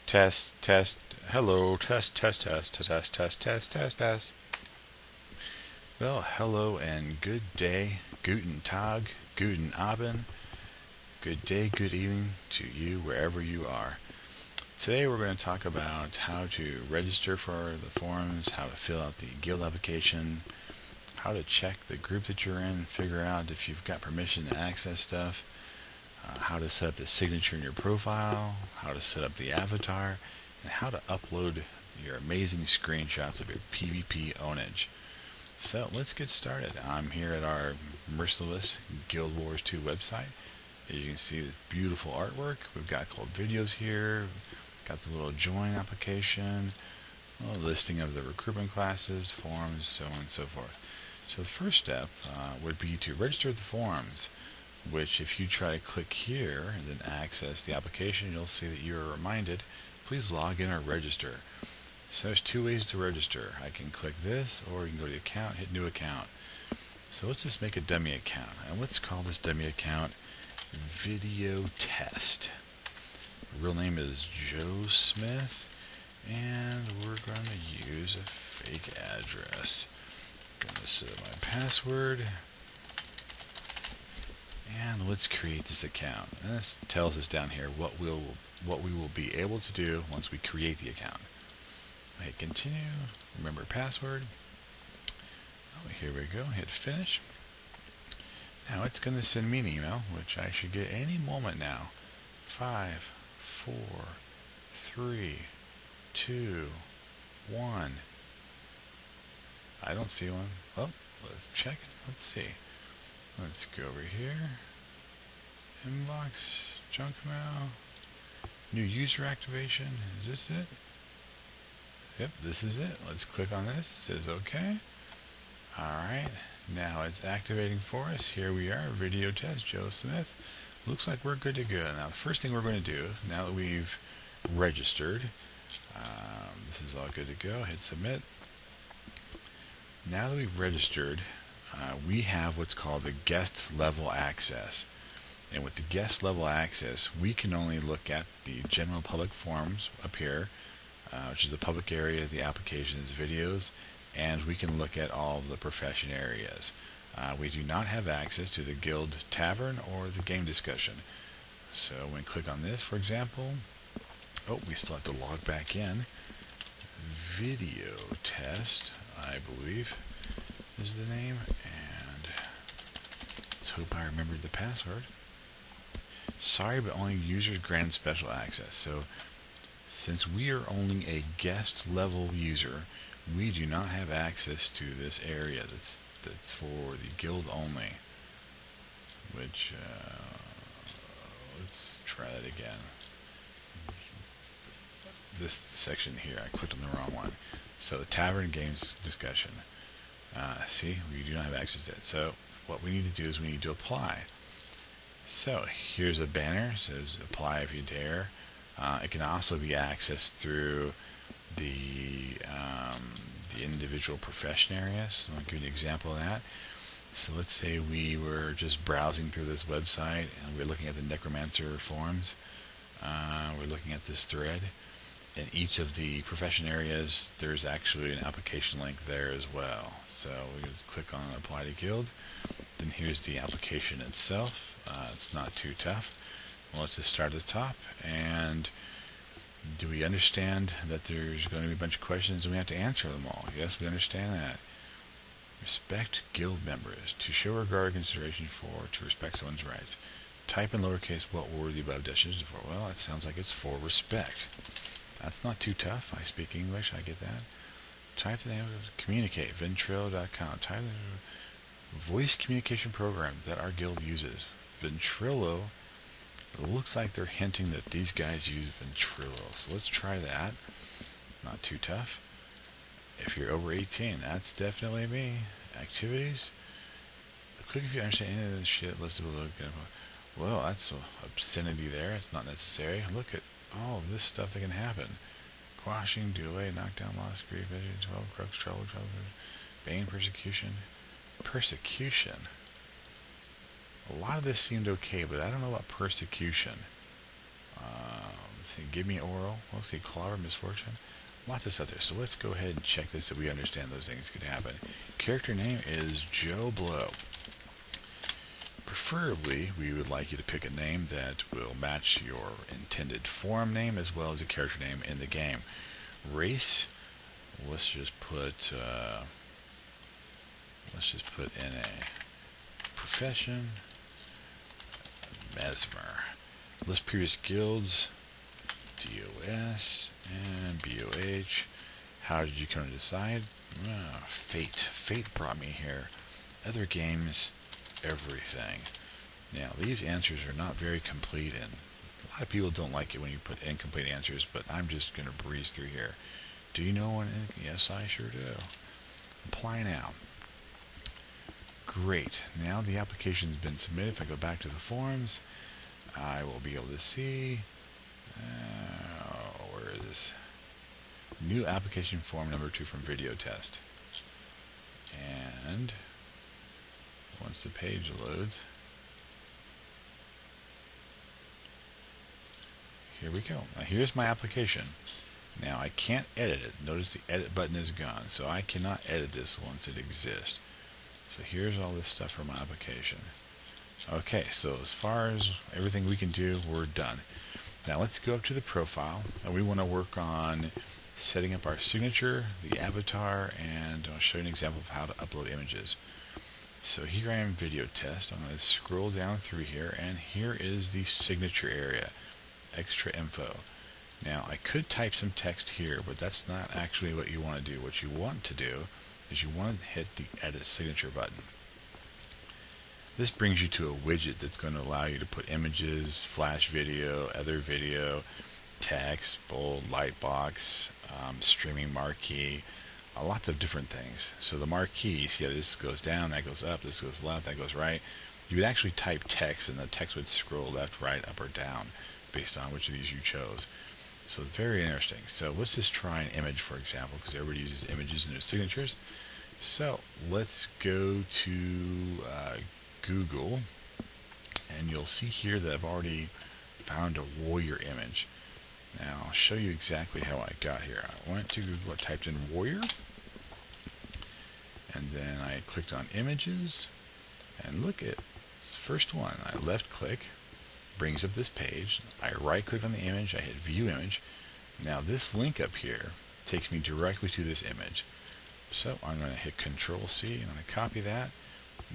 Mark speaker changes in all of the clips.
Speaker 1: Test, test, hello, test, test, test, test, test, test, test, test, test. Well, hello and good day, guten Tag, guten Abend, good day, good evening to you wherever you are. Today we're going to talk about how to register for the forums, how to fill out the guild application, how to check the group that you're in, figure out if you've got permission to access stuff, how to set up the signature in your profile, how to set up the avatar, and how to upload your amazing screenshots of your PvP ownage. So let's get started. I'm here at our Merciless Guild Wars 2 website. As you can see, this beautiful artwork. We've got cool videos here. Got the little join application, a little listing of the recruitment classes, forums, so on and so forth. So the first step would be to register the forums, which if you try to click here and then access the application, you'll see that you are reminded, please log in or register. So there's two ways to register. I can click this, or you can go to the account, hit new account. So let's just make a dummy account, and let's call this dummy account Video Test. The real name is Joe Smith, and we're going to use a fake address. I'm going to set my password, and let's create this account. And this tells us down here what we will be able to do once we create the account. Hit continue, remember password. Oh, here we go, hit finish. Now it's going to send me an email, which I should get any moment now. 5, 4, 3, 2, 1. I don't see one. Oh, let's check it. Let's see. Let's go over here. Inbox, junk mail, new user activation. Is this it? Yep, this is it. Let's click on this. It says OK. Alright, now it's activating for us. Here we are, Video Test, Joe Smith. Looks like we're good to go. Now the first thing we're going to do, now that we've registered, this is all good to go, hit submit. Now that we've registered, we have what's called the guest level access. And with the guest level access, we can only look at the general public forums up here, which is the public area of the application's videos, and we can look at all of the profession areas. We do not have access to the guild tavern or the game discussion. So when we click on this, for example, we still have to log back in. Video Test, I believe, is the name, and let's hope I remembered the password. Sorry, but only users granted special access. So since we are only a guest level user, we do not have access to this area that's for the guild only. Which, let's try that again. This section here, I clicked on the wrong one. So the tavern games discussion. See, we do not have access to it. So what we need to do is we need to apply. So here's a banner. It says apply if you dare. It can also be accessed through the individual profession areas. So I'll give you an example of that. So let's say we were just browsing through this website and we're looking at the Necromancer forums. We're looking at this thread. In each of the profession areas, there's actually an application link there as well. So we just click on apply to guild. Then here's the application itself. It's not too tough. Well, let's just start at the top. And do we understand that there's going to be a bunch of questions and we have to answer them all? Yes, we understand that. Respect guild members. To show regard or consideration for, to respect someone's rights. Type in lowercase what were the above definitions for. Well, it sounds like it's for respect. That's not too tough. I speak English, I get that. Type the name of communicate, ventrilo.com. Type the voice communication program that our guild uses. Ventrilo. It looks like they're hinting that these guys use Ventrilo. So let's try that. Not too tough. If you're over 18, that's definitely me. Activities. Click if you understand any of this shit. Let's do a look. Well, that's obscenity there. It's not necessary. Look at all of this stuff that can happen. Quashing, do away, knockdown, loss, grief, vision, 12, crux, trouble, bane, persecution. Persecution. A lot of this seemed okay, but I don't know about persecution. let's see, give me oral. Let's see, clobber, misfortune. Lots of stuff there. So let's go ahead and check this so we understand those things could happen. Character name is Joe Blow. Preferably, we would like you to pick a name that will match your intended forum name as well as a character name in the game. Race, let's just put in a profession, mesmer. List previous guilds, DOS and BOH. How did you come to decide? Fate. Fate brought me here. Other games, everything. Now, these answers are not very complete, and a lot of people don't like it when you put incomplete answers, but I'm just going to breeze through here. Do you know one? Yes, I sure do. Apply now. Great. Now the application's been submitted. If I go back to the forums, I will be able to see, where is this? New application form number 2 from video test. And once the page loads, here we go. Now here's my application. Now I can't edit it. Notice the edit button is gone, so I cannot edit this once it exists. So here's all this stuff for my application. Okay, so as far as everything we can do, we're done. Now let's go up to the profile, and we want to work on setting up our signature, the avatar, and I'll show you an example of how to upload images. So here I am, video test. I'm going to scroll down through here, and here is the signature area, extra info. Now I could type some text here, but that's not actually what you want to do. What you want to do is you want to hit the edit signature button. This brings you to a widget that's going to allow you to put images, flash video, other video, text, bold, lightbox, streaming marquee, lots of different things. So the marquee, see how this goes down, that goes up, this goes left, that goes right. You would actually type text and the text would scroll left, right, up, or down based on which of these you chose. So it's very interesting. So let's just try an image, for example, because everybody uses images in their signatures. So let's go to Google, and you'll see here that I've already found a warrior image. Now I'll show you exactly how I got here. I went to Google, I typed in warrior, and then I clicked on images, and look at this first one. I left click, brings up this page. I right click on the image, I hit view image. Now this link up here takes me directly to this image. So I'm going to hit Control C, I'm going to copy that.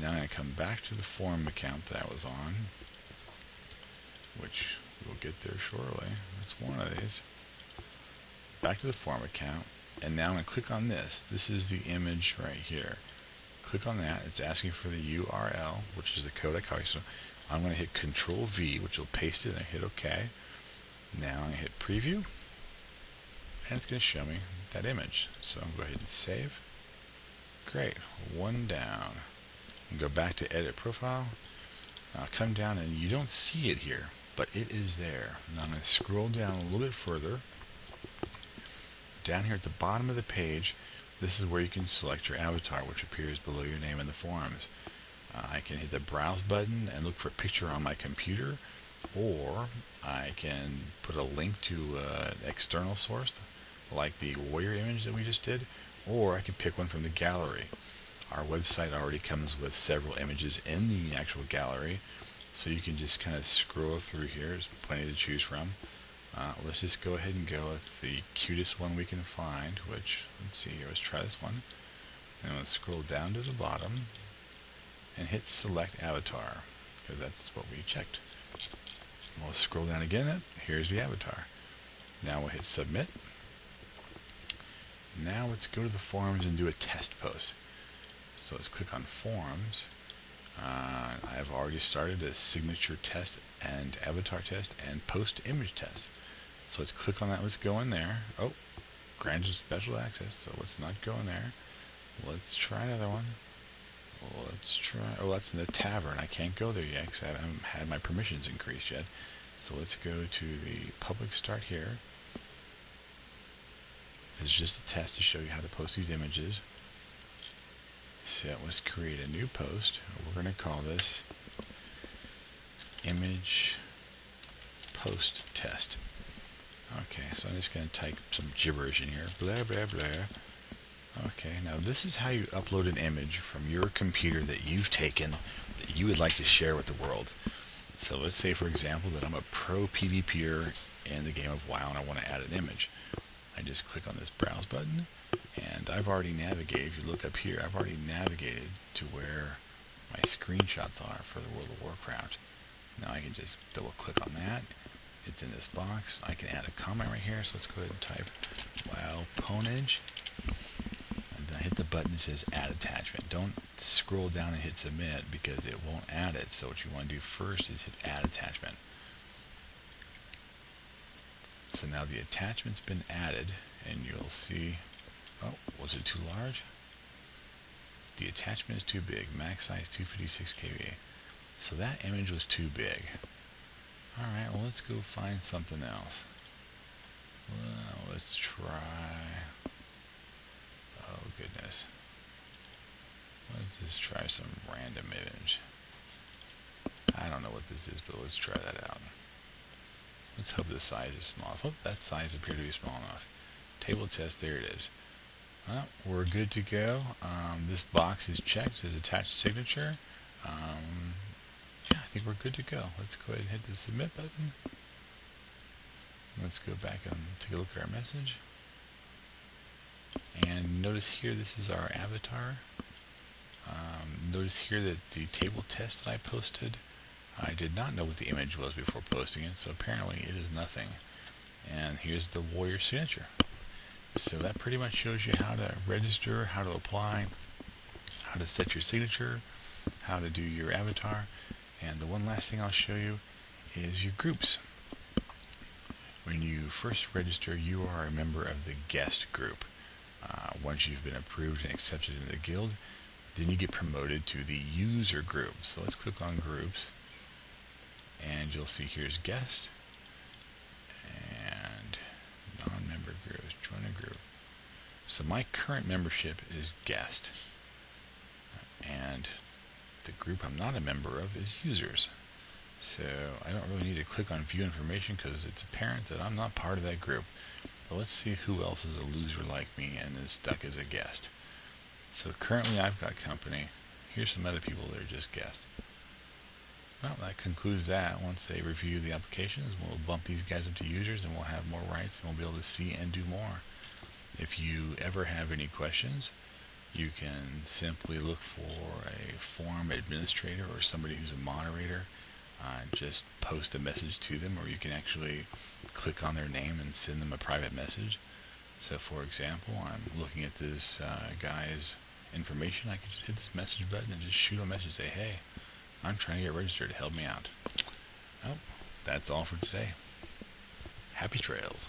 Speaker 1: Now I'm going to come back to the forum account that I was on, which we'll get there shortly. That's one of these. Back to the forum account, and now I'm going to click on this. This is the image right here. Click on that. It's asking for the URL, which is the code I copied. So I'm going to hit Control V, which will paste it, and I hit OK. Now I'm going to hit Preview, and it's going to show me that image. So I'm going to go ahead and save. Great. One down. And go back to Edit Profile. I'll come down, and you don't see it here, but it is there. Now I'm going to scroll down a little bit further. Down here at the bottom of the page, this is where you can select your avatar, which appears below your name in the forums. I can hit the Browse button and look for a picture on my computer, or I can put a link to an external source, like the warrior image that we just did, or I can pick one from the gallery. Our website already comes with several images in the actual gallery, so you can just kind of scroll through here. There's plenty to choose from. Let's just go ahead and go with the cutest one we can find, which, let's see here, let's try this one. And let's scroll down to the bottom and hit Select Avatar, because that's what we checked. We'll scroll down again, here's the avatar. Now we'll hit Submit. Now let's go to the forums and do a test post. So let's click on Forums. I've already started a signature test and avatar test and post image test. So let's click on that. Let's go in there. Oh, granted special access, so let's not go in there. Let's try another one. Let's try. Oh, that's in the tavern. I can't go there yet because I haven't had my permissions increased yet. So let's go to the public start here. This is just a test to show you how to post these images. So let's create a new post. We're going to call this image post test. so I'm just going to type some gibberish in here. Blah, blah, blah. Okay, now this is how you upload an image from your computer that you've taken that you would like to share with the world. So let's say, for example, that I'm a pro PvPer in the game of WoW and I want to add an image. I just click on this browse button, and I've already navigated. If you look up here, I've already navigated to where my screenshots are for the World of Warcraft. Now I can just double click on that. It's in this box. I can add a comment right here, so let's go ahead and type WoW Ponage. And then I hit the button that says add attachment. Don't scroll down and hit submit because it won't add it. So what you want to do first is hit add attachment. So now the attachment's been added, and you'll see, oh, was it too large? The attachment is too big, max size 256 KB. So that image was too big. Alright, well, let's go find something else. Well, let's try, oh goodness. Let's just try some random image. I don't know what this is, but let's try that out. Let's hope the size is small. Oh, that size appeared to be small enough. Table test, there it is. Well, we're good to go. This box is checked, says attached signature. Yeah, I think we're good to go. Let's go ahead and hit the submit button. Let's go back and take a look at our message. And notice here, this is our avatar. Notice here that the table test that I posted, I did not know what the image was before posting it, so apparently it is nothing. And here's the warrior signature. So that pretty much shows you how to register, how to apply, how to set your signature, how to do your avatar. And the one last thing I'll show you is your groups. When you first register, you are a member of the guest group. Once you've been approved and accepted in the guild, then you get promoted to the user group. So let's click on groups, and you'll see here's guest and non-member groups, join a group. So my current membership is guest, and the group I'm not a member of is users. So I don't really need to click on view information because it's apparent that I'm not part of that group. But let's see who else is a loser like me and is stuck as a guest. So currently I've got company. Here's some other people that are just guests. Well, that concludes that. Once they review the applications, we'll bump these guys up to users and we'll have more rights and we'll be able to see and do more. If you ever have any questions, you can simply look for a forum administrator or somebody who's a moderator. Just post a message to them, or you can actually click on their name and send them a private message. So for example, I'm looking at this guy's information. I can just hit this message button and just shoot him a message and say, hey, I'm trying to get registered to help me out. Well, that's all for today. Happy trails.